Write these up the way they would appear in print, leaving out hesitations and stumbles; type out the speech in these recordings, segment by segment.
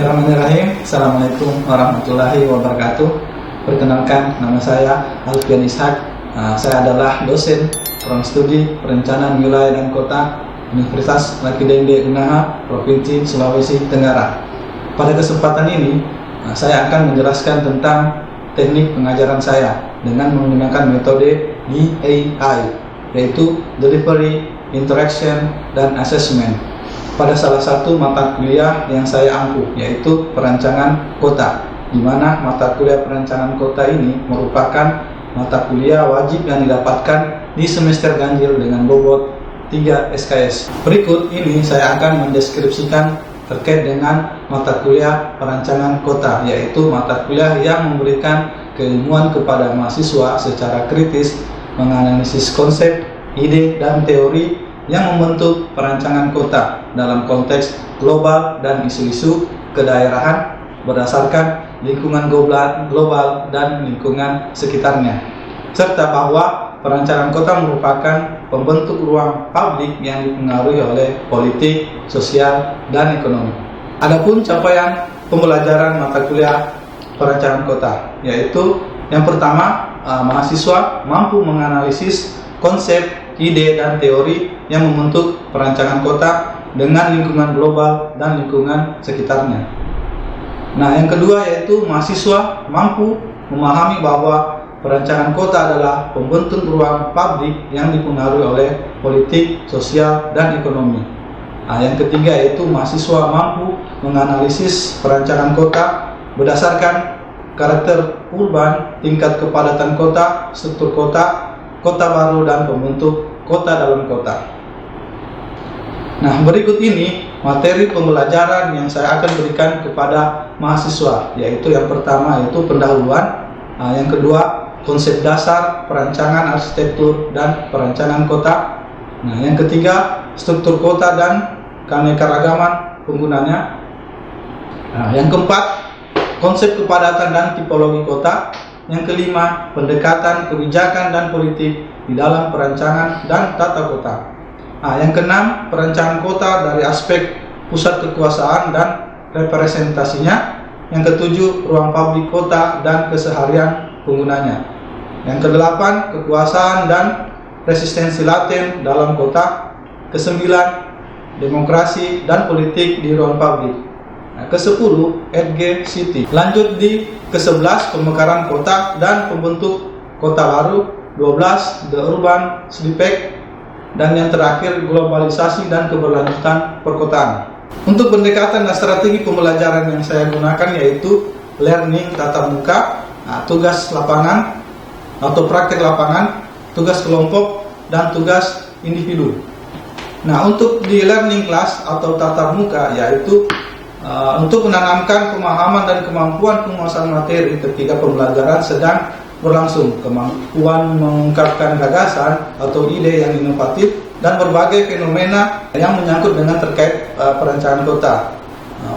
Bismillahirrahmanirrahim. Assalamualaikum warahmatullahi wabarakatuh. Perkenalkan, nama saya Alfian Ishak. Saya adalah dosen ruang studi perencanaan wilayah dan kota Universitas Lakidende Unaha, Provinsi Sulawesi Tenggara. Pada kesempatan ini, saya akan menjelaskan tentang teknik pengajaran saya dengan menggunakan metode DAI, yaitu Delivery, Interaction, dan Assessment, pada salah satu mata kuliah yang saya ampuh, yaitu perancangan kota, di mana mata kuliah perancangan kota ini merupakan mata kuliah wajib yang didapatkan di semester ganjil dengan bobot 3 SKS. Berikut ini saya akan mendeskripsikan terkait dengan mata kuliah perancangan kota, yaitu mata kuliah yang memberikan keilmuan kepada mahasiswa secara kritis menganalisis konsep, ide, dan teori yang membentuk perancangan kota dalam konteks global dan isu-isu kedaerahan berdasarkan lingkungan global dan lingkungan sekitarnya, serta bahwa perancangan kota merupakan pembentuk ruang publik yang dipengaruhi oleh politik, sosial, dan ekonomi. Adapun capaian pembelajaran mata kuliah perancangan kota, yaitu yang pertama, mahasiswa mampu menganalisis konsep, ide, dan teori yang membentuk perancangan kota dengan lingkungan global dan lingkungan sekitarnya. Nah, yang kedua yaitu mahasiswa mampu memahami bahwa perancangan kota adalah pembentuk ruang publik yang dipengaruhi oleh politik, sosial, dan ekonomi. Nah, yang ketiga yaitu mahasiswa mampu menganalisis perancangan kota berdasarkan karakter urban, tingkat kepadatan kota, struktur kota, kota baru, dan pembentuk kota dalam kota. Nah, berikut ini materi pembelajaran yang saya akan berikan kepada mahasiswa, yaitu yang pertama yaitu pendahuluan, yang kedua konsep dasar perancangan arsitektur dan perancangan kota, nah yang ketiga struktur kota dan keanekaragaman penggunanya, nah yang keempat konsep kepadatan dan tipologi kota, yang kelima pendekatan kebijakan dan politik di dalam perancangan dan tata kota. Nah, yang keenam, perancangan kota dari aspek pusat kekuasaan dan representasinya. Yang ketujuh, ruang publik kota dan keseharian penggunanya. Yang kedelapan, kekuasaan dan resistensi laten dalam kota. Kesembilan, demokrasi dan politik di ruang publik. Nah, ke-10, Edge City. Lanjut di ke-11, pemekaran kota dan pembentuk kota baru. 12, The Urban Sleepback. Dan yang terakhir, globalisasi dan keberlanjutan perkotaan. Untuk pendekatan dan strategi pembelajaran yang saya gunakan yaitu learning tatap muka, tugas lapangan atau praktek lapangan, tugas kelompok, dan tugas individu. Nah, untuk di learning class atau tatap muka yaitu untuk menanamkan pemahaman dan kemampuan penguasaan materi ketika pembelajaran sedang berlangsung, kemampuan mengungkapkan gagasan atau ide yang inovatif, dan berbagai fenomena yang menyangkut dengan terkait perencanaan kota.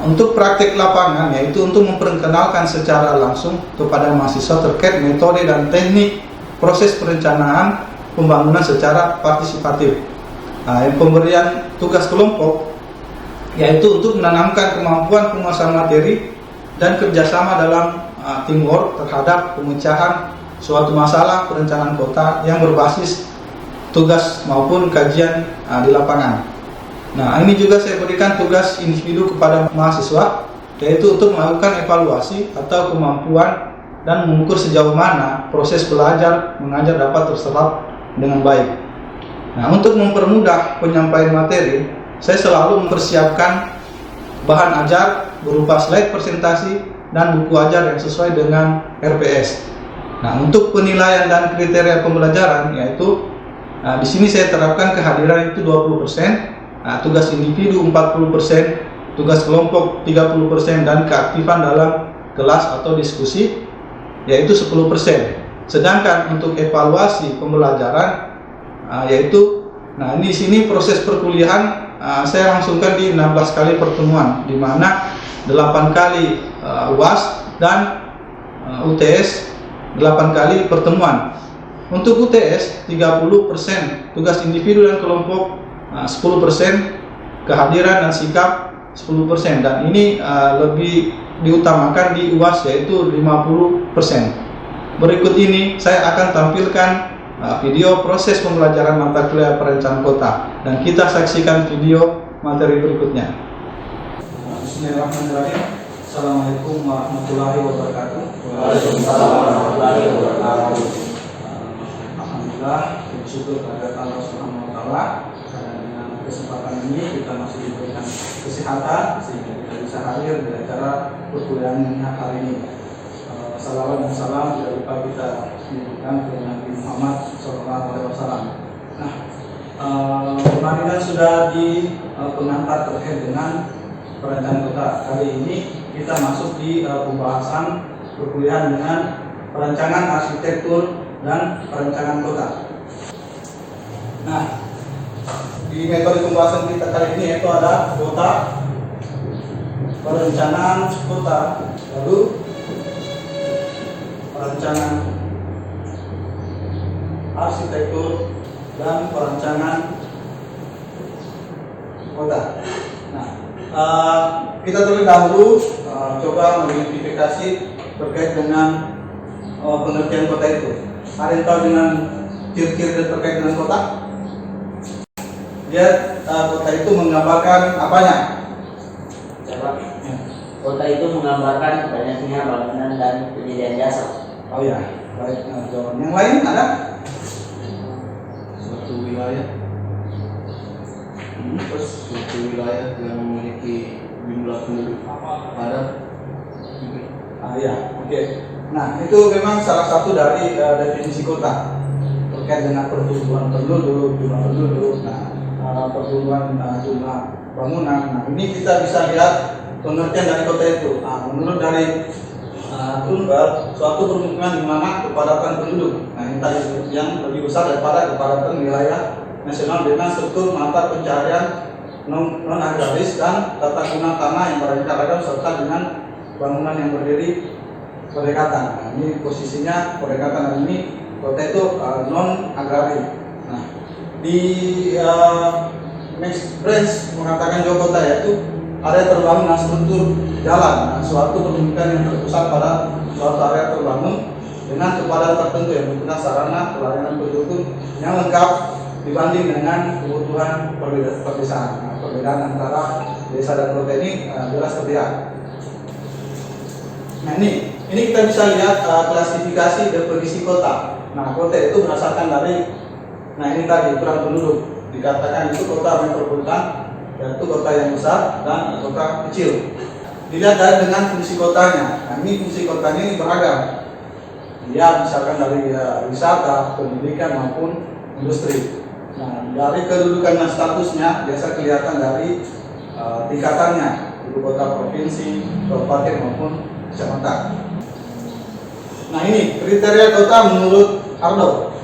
Untuk praktik lapangan yaitu untuk memperkenalkan secara langsung kepada mahasiswa terkait metode dan teknik proses perencanaan pembangunan secara partisipatif. Pemberian tugas kelompok yaitu untuk menanamkan kemampuan penguasaan materi dan kerjasama dalam teamwork terhadap pemecahan suatu masalah perencanaan kota yang berbasis tugas maupun kajian di lapangan. Nah, ini juga saya berikan tugas individu kepada mahasiswa, yaitu untuk melakukan evaluasi atau kemampuan dan mengukur sejauh mana proses belajar mengajar dapat terserap dengan baik. Nah, untuk mempermudah penyampaian materi, saya selalu mempersiapkan bahan ajar berupa slide presentasi dan buku ajar yang sesuai dengan RPS. Nah, untuk penilaian dan kriteria pembelajaran yaitu di sini saya terapkan kehadiran itu 20%, tugas individu 40%, tugas kelompok 30%, dan keaktifan dalam kelas atau diskusi yaitu 10%. Sedangkan untuk evaluasi pembelajaran yaitu ini di sini proses perkuliahan saya langsungkan di 16 kali pertemuan, di mana 8 kali UAS dan UTS 8 kali pertemuan. Untuk UTS 30%, tugas individu dan kelompok 10%, kehadiran dan sikap 10%, dan ini lebih diutamakan di UAS yaitu 50%. Berikut ini saya akan tampilkan video proses pembelajaran mata kuliah perencanaan kota, dan kita saksikan video materi berikutnya. Bismillahirrahmanirrahim. Assalamualaikum warahmatullahi wabarakatuh. Waalaikumsalam warahmatullahi wabarakatuh. Alhamdulillah, bersyukur kepada Allah Subhanahu wa taala karena dengan kesempatan ini kita masih diberikan kesehatan sehingga kita bisa hadir di acara perkuliahan hari ini. Salawat dan salam tidak lupa kita diberikan ke Nabi Muhammad SAW. Nah, kemarin kan sudah di pengantar terkait dengan perencanaan kota. Kali ini kita masuk di pembahasan perkuliahan dengan perencanaan arsitektur dan perencanaan kota. Nah, di metode pembahasan kita kali ini yaitu ada kota, perencanaan kota, lalu perencanaan arsitektur dan perencanaan kota. Nah, kita terlebih dahulu coba mengidentifikasi terkait dengan pengertian kota itu. Ada yang tahu dengan ciri-ciri terkait dengan kota? Dia kota itu menggambarkan apanya? Kota itu menggambarkan banyaknya bangunan dan penyediaan jasa. Oh ya, baik. Jawaban yang lain ada? Suatu wilayah, terus suatu wilayah yang memiliki jumlah penduduk padat. Ya, oke. Nah, itu memang salah satu dari definisi kota terkait dengan pertumbuhan penduduk, jumlah penduduk. Nah, pertumbuhan jumlah bangunan. Nah, ini kita bisa lihat pengertian dari kota itu. Nah, menurut dari Grunberg, suatu permukiman di mana kepadatan penduduk, nah ini tadi yang lebih besar daripada kepadatan wilayah nasional dengan struktur mata pencaharian non agraris dan tata guna tanah yang beraneka serta dengan bangunan yang berdiri berdekatan. Nah, ini posisinya berdekatan, dan ini kota itu non agraris. Nah, di Max Branch mengatakan juga kota yaitu area terbangun dengan struktur jalan, nah, suatu permukiman yang terpusat pada suatu area terbangun dengan kepadatan tertentu yang menggunakan sarana pelayanan penduduk yang lengkap dibanding dengan kebutuhan perdesaan. Nah, perbedaan antara desa dan kota ini jelas terlihat. Nah, ini kita bisa lihat klasifikasi definisi kota. Nah, kota itu berdasarkan dari, nah ini tadi ukuran penduduk, dikatakan itu kota metropolitan, yaitu kota yang besar dan kota kecil. Dilihat dari dengan fungsi kotanya. Nah, ini fungsi kotanya ini beragam. Dia misalkan dari wisata, pendidikan maupun industri. Nah, dari kedudukan dan statusnya biasa kelihatan dari tingkatannya, ibu kota provinsi, kabupaten maupun kecamatan. Nah, ini kriteria kota menurut Ardo.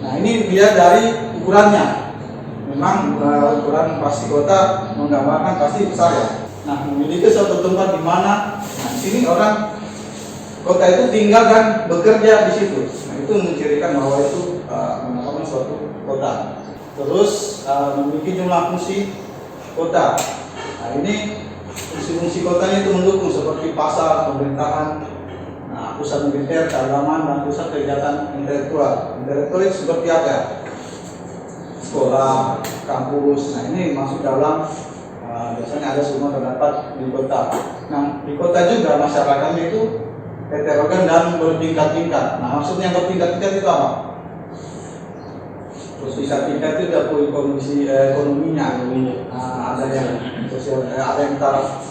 Nah, ini dia dari ukurannya. Memang ukuran pasti kota menggambarkan pasti besar ya. Nah, memiliki suatu tempat di mana, nah di sini orang kota itu tinggal dan bekerja di situ. Nah, itu mencirikan bahwa itu merupakan suatu kota. Terus memiliki jumlah fungsi kota. Nah, ini fungsi-fungsi kotanya itu mendukung seperti pasar, pemerintahan, nah, pusat militer, keagamaan, dan pusat kegiatan intelektual. Intelektual itu seperti apa ya? Sekolah, kampus. Nah, ini masuk dalam biasanya ada semua terdapat di kota. Nah, di kota juga masyarakatnya itu heterogen dan bertingkat-tingkat. Nah, maksudnya bertingkat-tingkat itu apa? Terus bisa tingkat itu ada kondisi ekonominya. Nah, ada yang sosial, ada yang taraf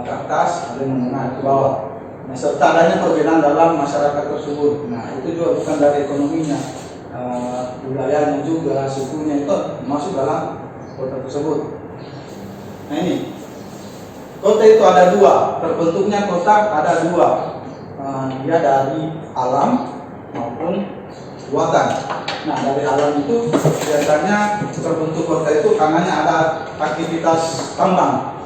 ke atas, ada yang menengah ke bawah. Nah, serta adanya perbedaan dalam masyarakat tersebut. Nah, itu juga bukan dari ekonominya, budayanya juga, sukunya itu masuk dalam kota tersebut. Nah, ini kota itu ada dua, terbentuknya kota ada dua, dia dari alam maupun buatan. Nah, dari alam itu biasanya terbentuk kota itu karena ada aktivitas tambang,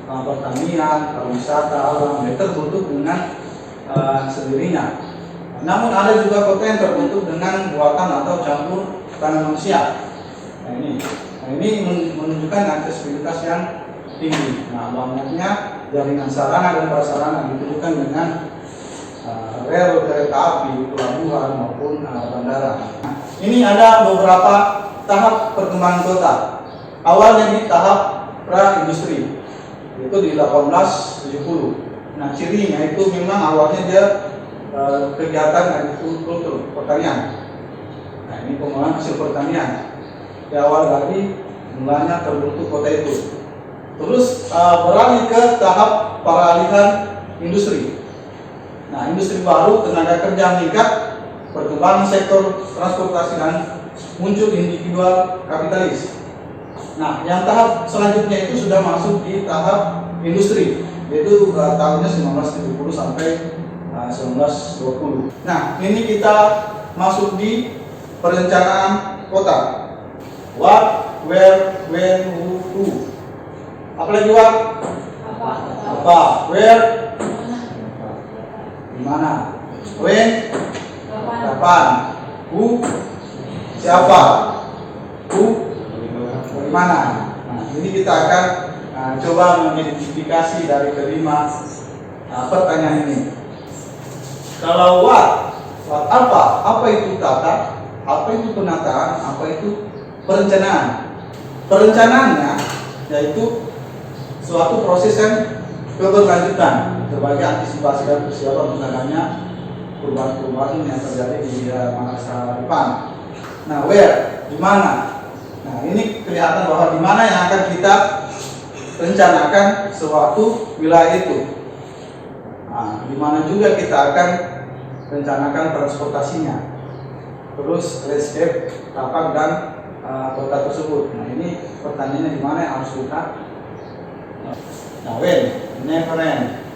pertanian, pariwisata, alam, itu terbentuk dengan sendirinya. Namun ada juga kota yang terbentuk dengan buatan atau campur tangan manusia. Nah, ini menunjukkan aksesibilitas yang tinggi. Nah, banyaknya jaringan sarana dan prasarana ditunjukkan dengan rel kereta api, pelabuhan maupun bandara. Nah, ini ada beberapa tahap perkembangan kota. Awalnya di tahap pra-industri, itu di 1870. Nah, cirinya itu memang awalnya dia kegiatan agrikultur, pertanian. Nah, ini pengolahan hasil pertanian. Di awal dari mulanya terbentuk kota itu. Terus beralih ke tahap peralihan industri. Nah, industri baru, tenaga kerja meningkat, perkembangan sektor transportasi dan muncul individual kapitalis. Nah, yang tahap selanjutnya itu sudah masuk di tahap industri, yaitu tahunnya 1970 sampai 1920. Nah, ini kita masuk di perencanaan kota. What, where, when, who. Apalagi what? Apa? Where? Di mana? When? Kapan? Who? Siapa? Who? Bagaimana? Nah, ini kita akan coba mengidentifikasi dari kelima pertanyaan ini. Kalau what apa? Apa itu tata? Apa itu penataan? Apa itu perencanaan? Perencanaannya yaitu suatu proses yang keberlanjutan sebagai antisipasi dan persiapan menghadapinya perubahan-perubahan yang terjadi di masa depan. Nah, where? Di mana? Nah, ini kelihatan bahwa di mana yang akan kita rencanakan suatu wilayah itu. Nah, di mana juga kita akan rencanakan transportasinya. Terus landscape, tapak dan kota tersebut. Nah, ini pertanyaannya di mana yang harus kita. Nah, when, never end.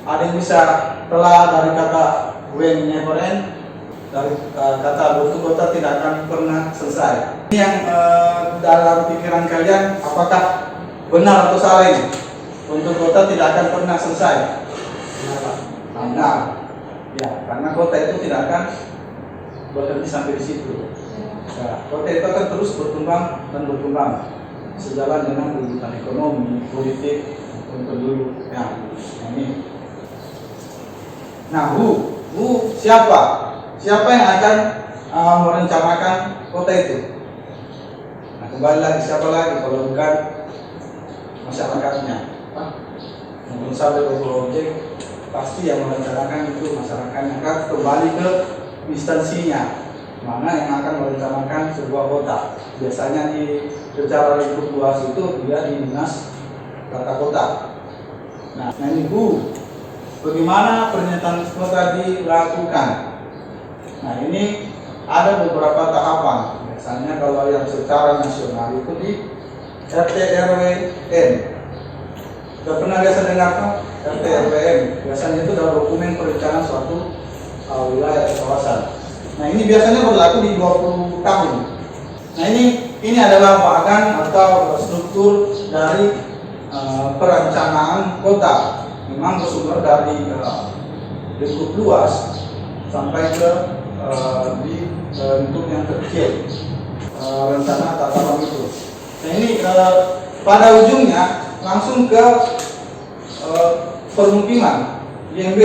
Ada yang bisa telah dari kata when, never end, dari kata bentuk kota tidak akan pernah selesai. Ini yang dalam pikiran kalian, apakah benar atau salah ini? Bentuk kota tidak akan pernah selesai. Benar. Ya, karena kota itu tidak akan berhenti sampai di situ. Nah, kota itu akan terus berkembang dan berkembang sejalan dengan kehidupan ekonomi, politik, penduduk. Ya, ini. Nah, who siapa? Siapa yang akan merencanakan kota itu? Nah, kembali lagi siapa lagi kalau bukan masyarakatnya? Mungkin sampai objek pasti yang merencanakan itu masyarakatnya. Kan kembali ke instansinya, mana yang akan merencanakan sebuah kota. Biasanya di secara lingkup luas itu dia di dinas tata kota. Nah, ini who, bagaimana pernyataan kota dilakukan? Nah, ini ada beberapa tahapan. Biasanya kalau yang secara nasional itu di RT RW N. Sudah pernah biasa dengar kan? RT RW N. Biasanya itu adalah dokumen perencanaan suatu wilayah atau kawasan. Nah, ini biasanya berlaku di 20 tahun. Nah, ini adalah bagan atau struktur dari perencanaan kota. Memang bersumber dari lingkup luas sampai ke di lingkup yang terkecil, rencana tata ruang itu. Nah, ini pada ujungnya langsung ke permukiman IMB,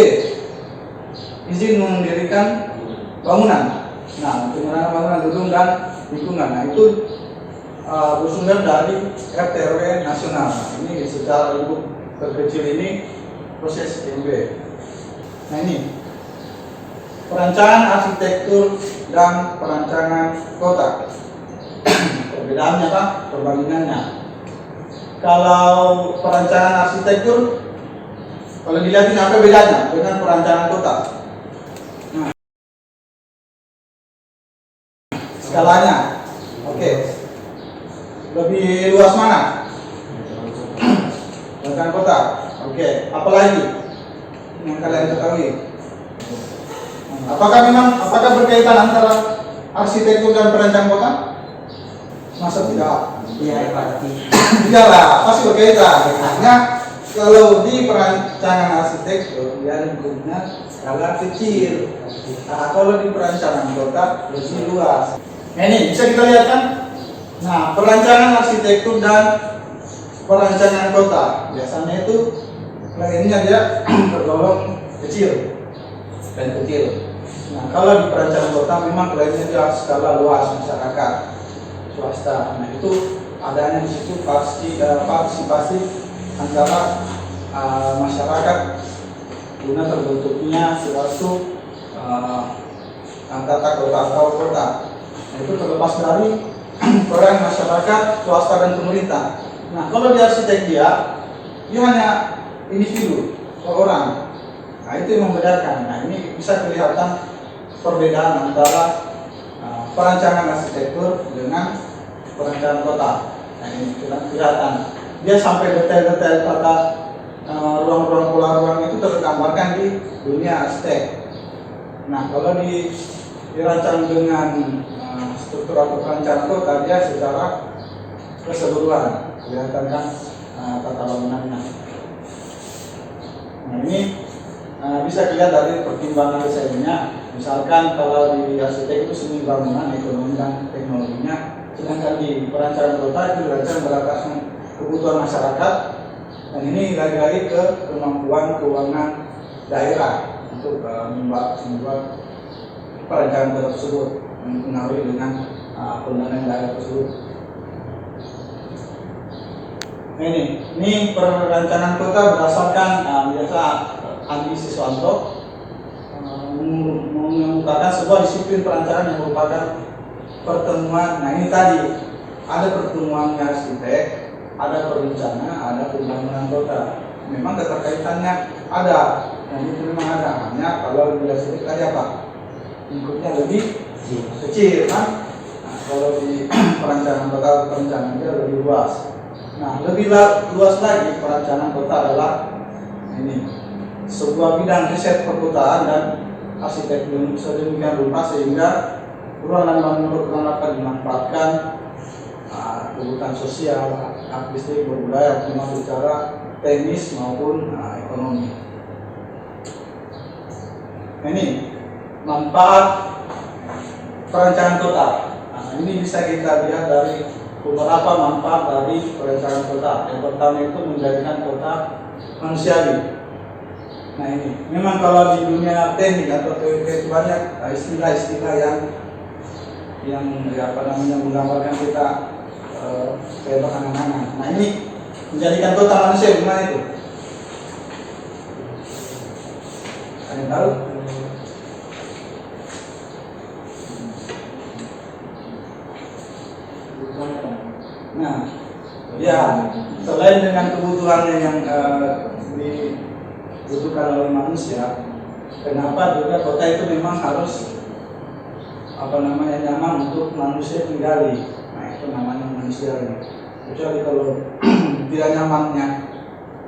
izin mendirikan bangunan. Nah, penyerahan bangunan gedung dan lingkungan. Nah, itu bersumber dari RT RW nasional. Nah, ini secara lingkup terkecil ini proses IMB. Nah, ini perencanaan arsitektur dan perencanaan kota. Perbedaannya apa? Perbandingannya. Kalau perencanaan arsitektur, kalau dilihat ini apa bedanya dengan perencanaan kota? Nah, skalanya, oke. Lebih luas mana? Perencanaan kota, oke. Apalagi yang kalian ketahui? Apakah berkaitan antara arsitektur dan perencanaan kota? Masa tidak? Iya, pasti. Tidak lah, pasti berkaitan. Hanya kalau di perencanaan arsitektur dia lingkupnya skala kecil. Nah, kalau di perencanaan kota lebih luas. Nah, ini bisa kita lihat kan? Nah, perencanaan arsitektur dan perencanaan kota. Biasanya itu lainnya dia tergolong kecil dan kecil. Nah, kalau di perencanaan kota memang kliennya dia skala luas, masyarakat, swasta. Nah, itu adanya di situ partisipasi antara masyarakat guna terbentuknya suatu tata kota atau kota. Nah, itu terlepas dari peran masyarakat, swasta dan pemerintah. Nah, kalau di arsitek dia hanya individu, orang. Nah, itu yang membedakan. Nah, ini bisa kelihatan perbedaan antara perencanaan arsitektur dengan perencanaan kota. Nah, ini kelihatan. Dia sampai detail-detail tata ruang-ruang pola ruang itu tergambarkan di dunia arsitek. Nah, kalau dirancang dengan struktur atau perencanaan kota, dia secara keseluruhan kelihatan kan tata bangunannya. Nah, ini bisa dilihat dari pertimbangan desainnya. Misalkan kalau di arsitek itu seni bangunan, ekonomi dan teknologinya, sedangkan di perencanaan kota itu dirancang berdasarkan kebutuhan masyarakat. Dan ini lagi-lagi ke kemampuan keuangan daerah untuk membuat perencanaan kota tersebut, mempengaruhi dengan pendanaan daerah tersebut. Nah, ini perencanaan kota berdasarkan biasa Andi Siswanto mengemukakan sebuah disiplin perencanaan yang merupakan pertemuan. Nah, ini tadi ada pertemuan arsitek, ada perencana, ada pembangunan kota. Memang keterkaitannya ada, dan itu memang ada. Hanya kalau di arsitek tadi apa? Lingkupnya lebih kecil kan? Nah, kalau di perencanaan kota, perencanaannya lebih luas. Nah, lebih luas lagi perencanaan kota adalah ini sebuah bidang riset perkotaan dan arsitek sedemikian rupa sehingga ruang dan bangunan dapat dimanfaatkan kebutuhan sosial, artistik, berbudaya, optimal secara teknis maupun ekonomi. Nah, ini manfaat perencanaan kota. Nah, ini bisa kita lihat dari beberapa manfaat dari perencanaan kota. Yang pertama itu menjadikan kota manusiawi. Nah, ini memang kalau di dunia teknik atau teori itu banyak istilah-istilah yang menggambarkan kita kayak angan-angan. Nah, ini menjadikan kota manusia gimana itu? Ada yang tahu? Nah, ya selain dengan kebutuhannya yang dibutuhkan oleh manusia, kenapa juga kota itu memang harus nyaman untuk manusia tinggali. Nah, itu namanya manusiawi. Kecuali kalau tidak nyamannya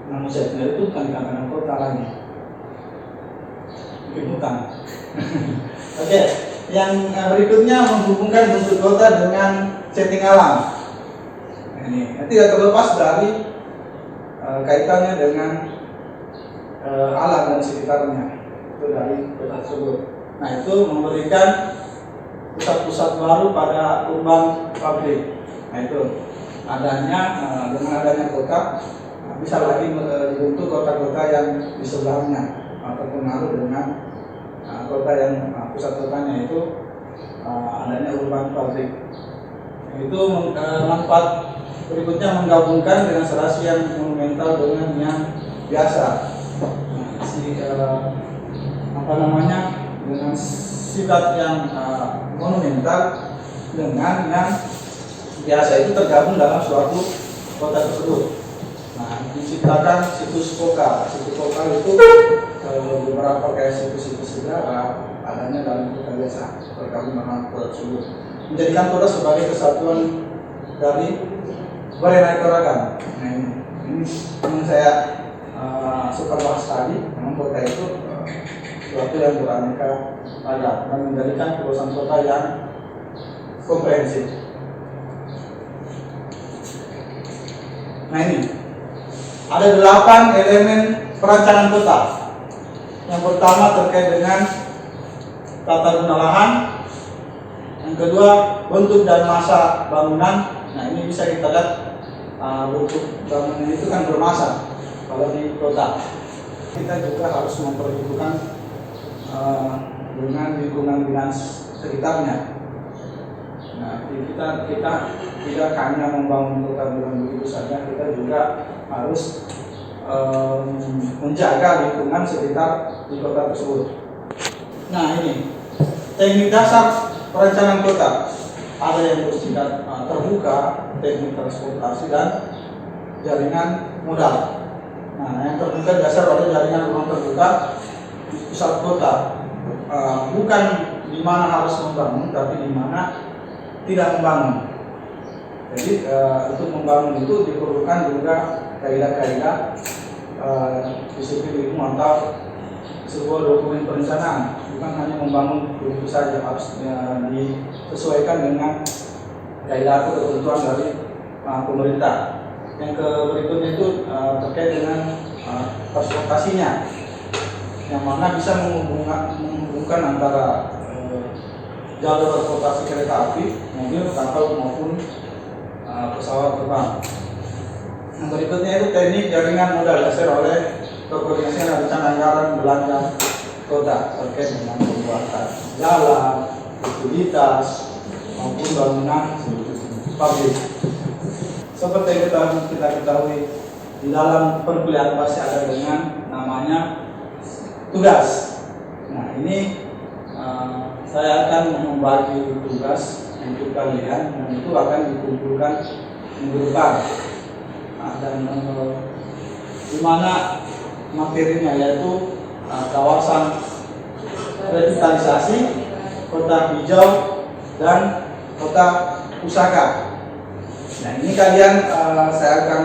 manusia tinggal itu bukan dikatakan kota lagi, mungkin bukan. Oke, yang berikutnya menghubungkan bentuk kota dengan setting alam. Nah, ini tidak terlepas dari kaitannya dengan alam dan sekitarnya itu dari kota tersebut. Nah, itu memberikan pusat-pusat baru pada urban pabrik. Nah, itu dengan adanya kota bisa lagi dibentuk kota-kota yang di sebelahnya terpengaruh dengan kota yang pusat kotanya itu adanya urban pabrik. Nah, itu manfaat berikutnya menggabungkan dengan serasi yang monumental dengan yang biasa. Dengan sifat yang monumental dengan yang biasa itu tergabung dalam suatu kota tersebut. Nah, diciptakan situs vokal. Situs vokal itu beberapa kayak situs-situs sejarah adanya dalam kota biasa tergabung dalam kota tersebut. Menjadikan kota sebagai kesatuan dari beraneka ragam. Nah, ini yang saya suka bahas tadi. Memang kota itu suatu yang beraneka ragam dan menjadikan kawasan kota yang komprehensif. Nah, ini ada 8 elemen perencanaan kota. Yang pertama terkait dengan tata guna lahan. Yang kedua bentuk dan massa bangunan. Nah, ini bisa kita lihat bentuk bangunan itu kan bermasa kalau di kota. Kita juga harus memperhitungkan dengan lingkungan dinas sekitarnya. Nah, kita tidak hanya membangun kota dengan begitu saja, kita juga harus menjaga lingkungan sekitar di kota tersebut. Nah, ini teknik dasar perencanaan kota. Ada yang bersifat terbuka, teknik transportasi dan jaringan modal. Nah, yang terbuka dasar oleh jaringan ruang terbuka di pusat kota. Bukan di mana harus membangun, tapi di mana tidak membangun. Jadi untuk membangun itu diperlukan juga kaidah-kaidah disiplin lingkungan atau sebuah dokumen perencanaan. Bukan hanya membangun begitu saja, harus disesuaikan dengan kaidah atau ketentuan dari pemerintah. Yang berikutnya itu terkait dengan transportasinya, yang mana bisa menghubungkan antara jalur transportasi kereta api, mobil, kapal maupun pesawat terbang. Yang berikutnya itu teknik jaringan modal dasar oleh koordinasi rencana anggaran belanja kota terkait dengan pembuatan jalan, utilitas maupun bangunan pabrik. Seperti yang kita ketahui, di dalam perkuliahan pasti ada dengan namanya tugas. Nah, ini saya akan membagi tugas untuk kalian dan itu akan dikumpulkan minggu depan. Dan di mana materinya yaitu kawasan revitalisasi, kota hijau, dan kota pusaka. Nah, ini kalian saya akan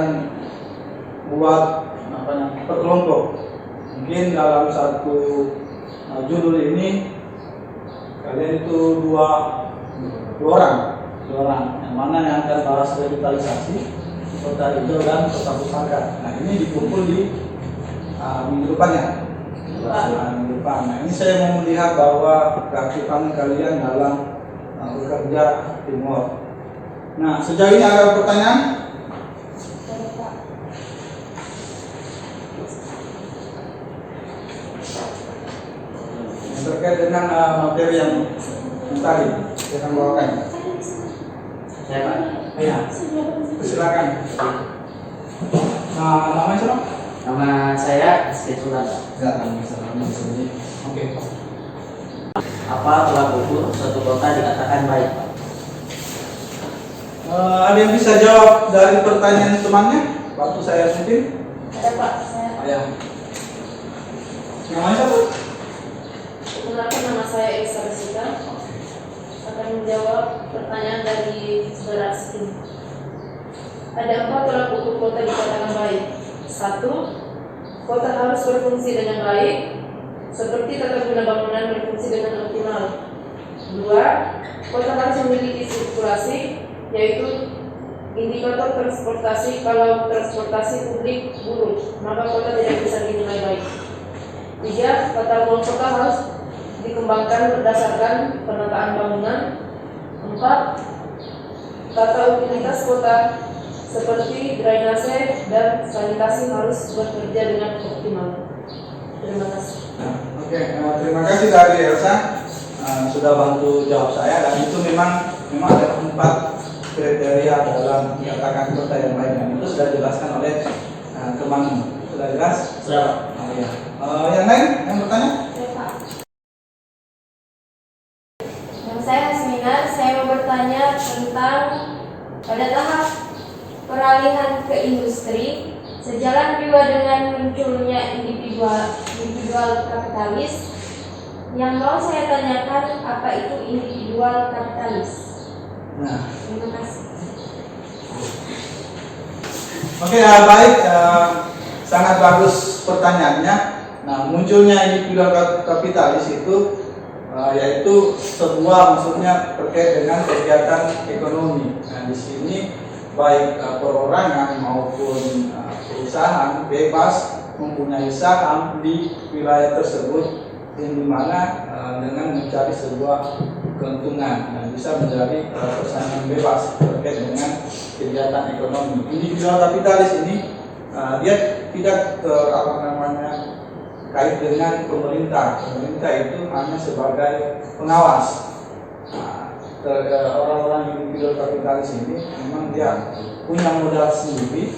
buat per kelompok. Mungkin dalam satu judul ini kalian itu dua orang, yang mana yang akan bahas revitalisasi, kota hijau dan kota pusaka. Nah, ini dikumpul di minggu depannya. Minggu depan. Nah, ini saya mau melihat bahwa keaktifan kalian dalam bekerja teamwork. Nah, sejauh ini ada pertanyaan? Yang terkait dengan materi yang tadi saya akan bawakan. Saya Pak. Ya, silakan. Nah, namanya siapa? Nama saya Setulan. Silakan, Oke. Apa tolak ukur suatu kota dikatakan baik, Pak? Ada yang bisa jawab dari pertanyaan temannya? Waktu saya mungkin. Ada Pak, saya. Ya. Namanya siapa? Perkenalkan, nama saya Elsa Resita. Akan menjawab pertanyaan dari saudara Askin. Ada 4 tolak ukur kota dikatakan baik. 1. Kota harus berfungsi dengan baik, seperti tata guna bangunan berfungsi dengan optimal. 2. Kota harus memiliki sirkulasi, yaitu indikator transportasi. Kalau transportasi publik buruk, maka kota tidak bisa dinilai baik. 3. Tata ruang kota harus dikembangkan berdasarkan penataan bangunan. 4. Tata utilitas kota seperti drainase dan sanitasi harus bekerja dengan optimal. Terima kasih. Oke, terima kasih dari Elsa sudah bantu jawab saya, dan itu memang ada 4 kriteria dalam menyatakan kota yang baik, dan itu sudah dijelaskan oleh teman. Sudah jelas? Sudah, Pak. Ya. Yang lain yang bertanya? Ya, Pak. Nama saya Hasmina. Saya mau bertanya tentang pada tahap peralihan ke industri, sejalan juga dengan munculnya individual kapitalis. Yang mau saya tanyakan, apa itu individual kapitalis? Nah, Terima kasih. oke, baik, sangat bagus pertanyaannya. Nah, munculnya individual kapitalis itu yaitu sebuah, maksudnya terkait dengan kegiatan ekonomi. Nah, di sini baik perorangan maupun perusahaan bebas mempunyai saham di wilayah tersebut, yang dimana dengan mencari sebuah keuntungan dan bisa menjadi persaingan bebas terkait dengan kegiatan ekonomi. Individual kapitalis ini dia tidak kait dengan pemerintah. Pemerintah itu hanya sebagai pengawas. Orang-orang individual kapitalis ini memang dia punya modal sendiri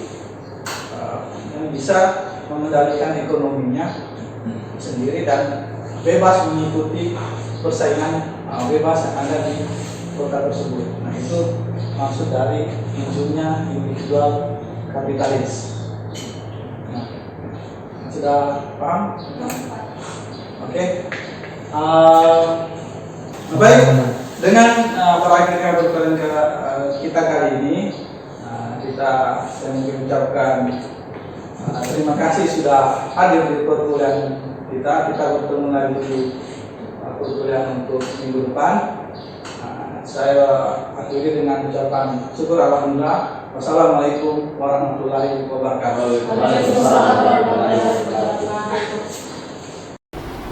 yang bisa mengendalikan ekonominya sendiri dan bebas mengikuti persaingan bebas yang ada di kota tersebut. Nah, itu maksud dari munculnya individual kapitalis. Nah, sudah paham? Oke. Baik, dengan berakhirnya pertemuan kita kali ini, saya ingin mengucapkan terima kasih sudah hadir di perkuliahan kita. Kita bertemu lagi di perkuliahan untuk minggu depan. Saya akhiri dengan ucapan syukur alhamdulillah. Wassalamualaikum warahmatullahi wabarakatuh.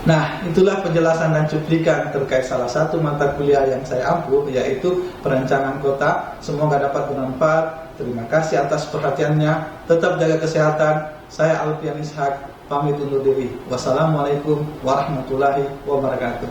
Nah, itulah penjelasan dan cuplikan terkait salah satu mata kuliah yang saya ampuh, yaitu perencanaan kota. Semoga dapat bermanfaat. Terima kasih atas perhatiannya. Tetap jaga kesehatan. Saya Alfian Ishak, pamit undur diri. Wassalamualaikum warahmatullahi wabarakatuh.